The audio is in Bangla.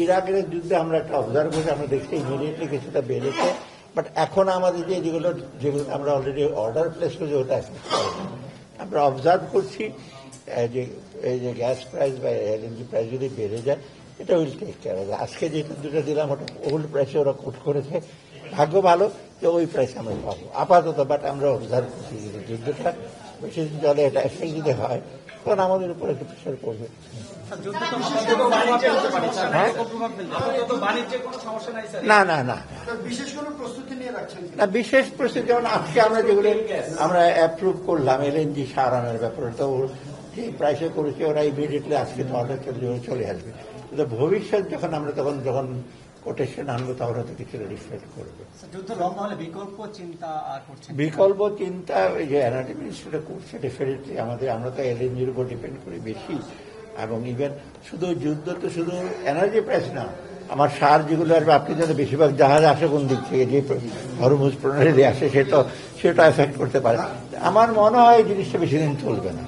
ইরাকের যুদ্ধে আমরা একটা অবজার্ভ করছি, আমরা দেখছি ইমিডিয়েটলি কিছুটা বেড়েছে, বাট এখন আমাদের যেগুলো আমরা অলরেডি অর্ডার প্লেস করছি ওটা আমরা অবজার্ভ করছি যে এই যে গ্যাস প্রাইস বা এলএনজি প্রাইস যদি বেড়ে যায় এটা উইল টেক কেয়ার। আজকে যেটা দুটো দিলাম ওটা ওল্ড প্রাইসে ওরা কোট করেছে, ভাগ্য ভালো যে ওই প্রাইসে আমরা পাবো আপাতত, বাট আমরা অবজার্ভ করছি যে যুদ্ধটা বেশি দিন চলে, এটা এফেক্ট যদি হয় তখন আমাদের উপর একটু প্রেশার পড়বে। না না না না, বিশেষ প্রস্তুতি যেমন আজকে আমরা যেগুলো আমরা অ্যাপ্রুভ করলাম এলএনজি সারানোর ব্যাপারে, তো যে প্রাইসে করেছে ওরা ইমিডিয়েটলি আজকে তো অর্ডার চলে আসবে, কিন্তু ভবিষ্যৎ যখন আমরা যখন কোটেশন আনবো তখন হয়তো কিছুটা রিফ্লেক্ট করবে। বিকল্প চিন্তা ওই যে এনার্জি মিনিস্ট্রিটা করছে ডেফিনেটলি। আমরা তো এলএনজির উপর ডিপেন্ড করি বেশি, এবং ইভেন শুধু যুদ্ধ তো শুধু এনার্জি প্রাইস না, আমার সার যেগুলো আসবে, আপনি যাতে বেশিরভাগ জাহাজ আসে কোন দিক থেকে, যে হরমুজ প্রণালী আসে সেটা এফেক্ট করতে পারে। আমার মনে হয় এই জিনিসটা বেশি দিন চলবে না।